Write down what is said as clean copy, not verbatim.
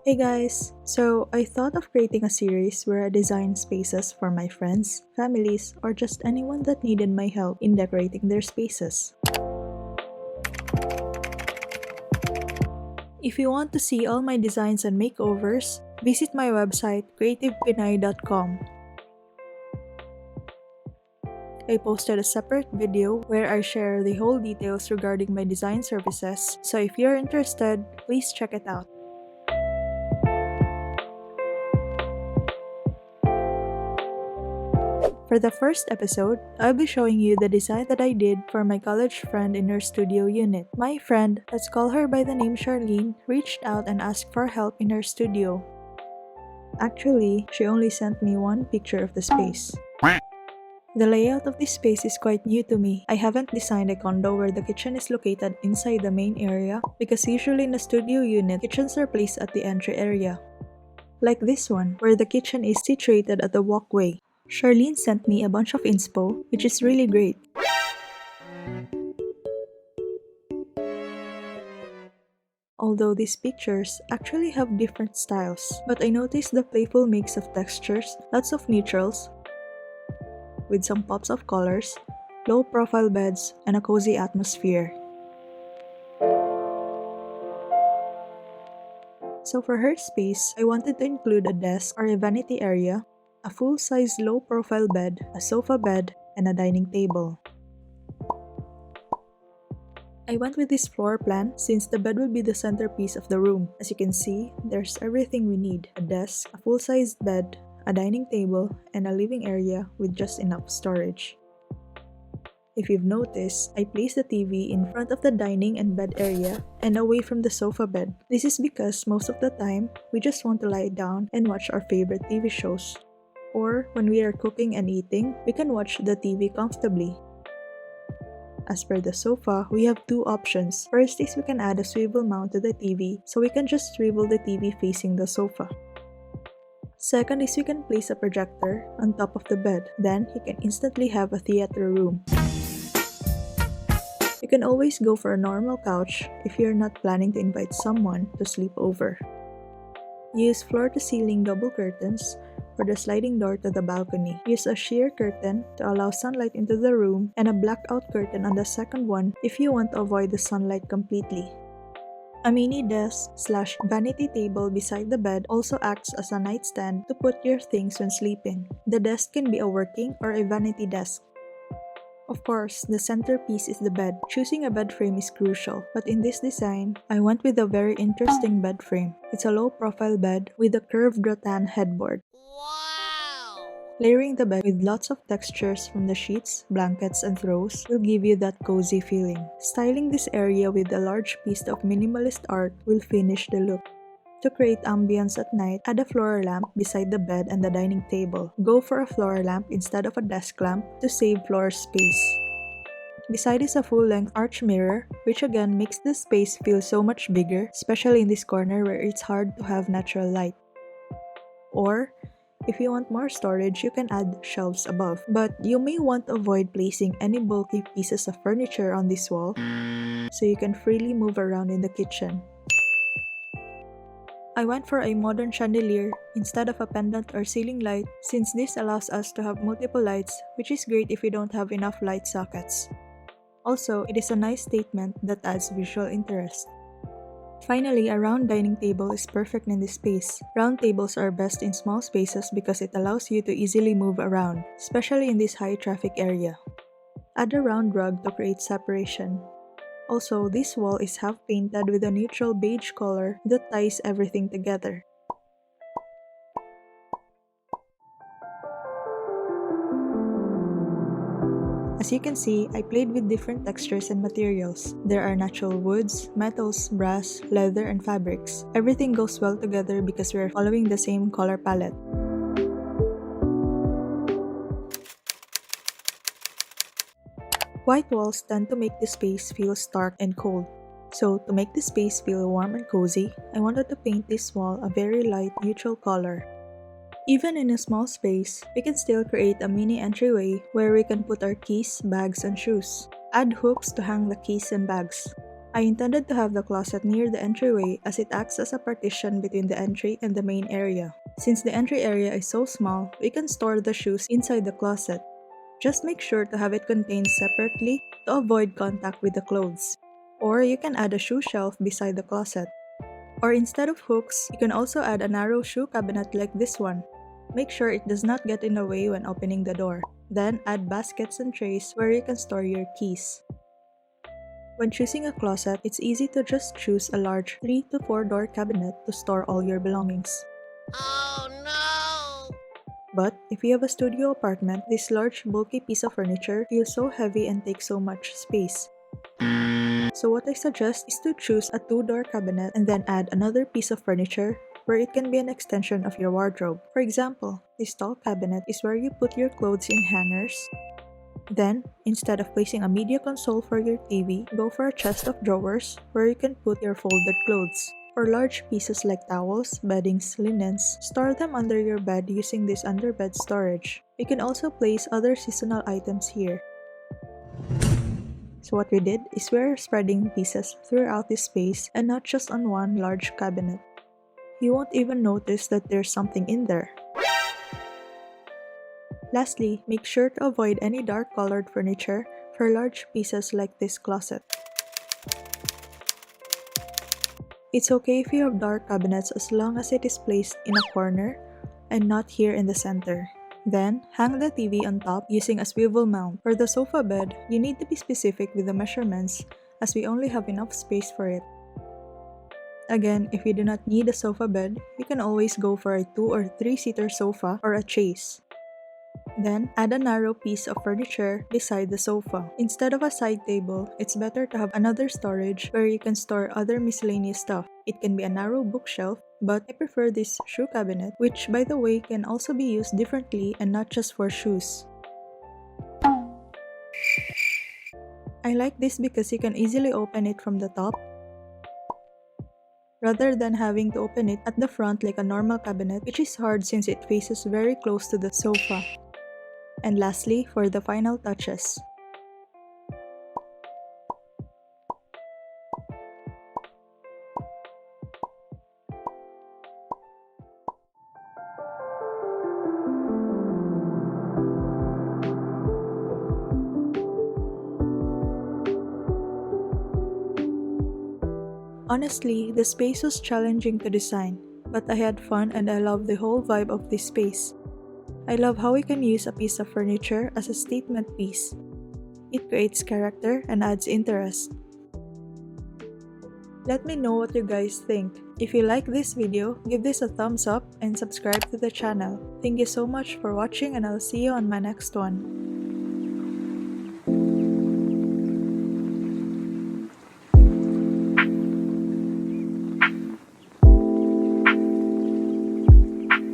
Hey guys! So, I thought of creating a series where I design spaces for my friends, families, or just anyone that needed my help in decorating their spaces. If you want to see all my designs and makeovers, visit my website creativepinay.com. I posted a separate video where I share the whole details regarding my design services, so if you're interested, please check it out. For the first episode, I'll be showing you the design that I did for my college friend in her studio unit. My friend, let's call her by the name Charlene, reached out and asked for help in her studio. Actually, she only sent me one picture of the space. The layout of this space is quite new to me. I haven't designed a condo where the kitchen is located inside the main area because usually in a studio unit, kitchens are placed at the entry area. Like this one, where the kitchen is situated at the walkway. Charlene sent me a bunch of inspo, which is really great. Although these pictures actually have different styles, but I noticed the playful mix of textures, lots of neutrals, with some pops of colors, low-profile beds, and a cozy atmosphere. So for her space, I wanted to include a desk or a vanity area, a full-size low-profile bed, a sofa bed, and a dining table. I went with this floor plan since the bed will be the centerpiece of the room. As you can see, there's everything we need: a desk, a full-sized bed, a dining table, and a living area with just enough storage. If you've noticed, I placed the TV in front of the dining and bed area and away from the sofa bed. This is because most of the time, we just want to lie down and watch our favorite TV shows. Or when we are cooking and eating, we can watch the TV comfortably. As per the sofa, we have two options. First is we can add a swivel mount to the TV so we can just swivel the TV facing the sofa. Second is we can place a projector on top of the bed. Then you can instantly have a theater room. You can always go for a normal couch if you're not planning to invite someone to sleep over. Use floor-to-ceiling double curtains for the sliding door to the balcony. Use a sheer curtain to allow sunlight into the room and a blackout curtain on the second one if you want to avoid the sunlight completely. A mini desk/vanity table beside the bed also acts as a nightstand to put your things when sleeping. The desk can be a working or a vanity desk. Of course, the centerpiece is the bed. Choosing a bed frame is crucial, but in this design, I went with a very interesting bed frame. It's a low-profile bed with a curved rattan headboard. Wow! Layering the bed with lots of textures from the sheets, blankets, and throws will give you that cozy feeling. Styling this area with a large piece of minimalist art will finish the look. To create ambience at night, add a floor lamp beside the bed and the dining table. Go for a floor lamp instead of a desk lamp to save floor space. Beside is a full-length arch mirror, which again makes the space feel so much bigger, especially in this corner where it's hard to have natural light. Or, if you want more storage, you can add shelves above. But you may want to avoid placing any bulky pieces of furniture on this wall, so you can freely move around in the kitchen. I went for a modern chandelier instead of a pendant or ceiling light since this allows us to have multiple lights, which is great if you don't have enough light sockets. Also, it is a nice statement that adds visual interest. Finally, a round dining table is perfect in this space. Round tables are best in small spaces because it allows you to easily move around, especially in this high traffic area. Add a round rug to create separation. Also, this wall is half painted with a neutral beige color that ties everything together. As you can see, I played with different textures and materials. There are natural woods, metals, brass, leather, and fabrics. Everything goes well together because we are following the same color palette. White walls tend to make the space feel stark and cold. So, to make the space feel warm and cozy, I wanted to paint this wall a very light neutral color. Even in a small space, we can still create a mini entryway where we can put our keys, bags, and shoes. Add hooks to hang the keys and bags. I intended to have the closet near the entryway as it acts as a partition between the entry and the main area. Since the entry area is so small, we can store the shoes inside the closet. Just make sure to have it contained separately to avoid contact with the clothes. Or you can add a shoe shelf beside the closet. Or instead of hooks, you can also add a narrow shoe cabinet like this one. Make sure it does not get in the way when opening the door. Then add baskets and trays where you can store your keys. When choosing a closet, it's easy to just choose a large 3 to 4 door cabinet to store all your belongings. Oh no! But if you have a studio apartment, this large bulky piece of furniture feels so heavy and takes so much space. So what I suggest is to choose a 2-door cabinet and then add another piece of furniture where it can be an extension of your wardrobe. For example, this tall cabinet is where you put your clothes in hangers. Then, instead of placing a media console for your TV, go for a chest of drawers where you can put your folded clothes. For large pieces like towels, beddings, linens, store them under your bed using this underbed storage. You can also place other seasonal items here. So what we did is we're spreading pieces throughout this space and not just on one large cabinet. You won't even notice that there's something in there. Lastly, make sure to avoid any dark-colored furniture for large pieces like this closet. It's okay if you have dark cabinets as long as it is placed in a corner and not here in the center. Then, hang the TV on top using a swivel mount. For the sofa bed, you need to be specific with the measurements as we only have enough space for it. Again, if you do not need a sofa bed, you can always go for a 2 or 3-seater sofa or a chaise. Then, add a narrow piece of furniture beside the sofa. Instead of a side table, it's better to have another storage where you can store other miscellaneous stuff. It can be a narrow bookshelf, but I prefer this shoe cabinet, which by the way can also be used differently and not just for shoes. I like this because you can easily open it from the top, rather than having to open it at the front like a normal cabinet, which is hard since it faces very close to the sofa. And lastly, for the final touches. Honestly, the space was challenging to design, but I had fun and I love the whole vibe of this space. I love how we can use a piece of furniture as a statement piece. It creates character and adds interest. Let me know what you guys think. If you like this video, give this a thumbs up and subscribe to the channel. Thank you so much for watching and I'll see you on my next one.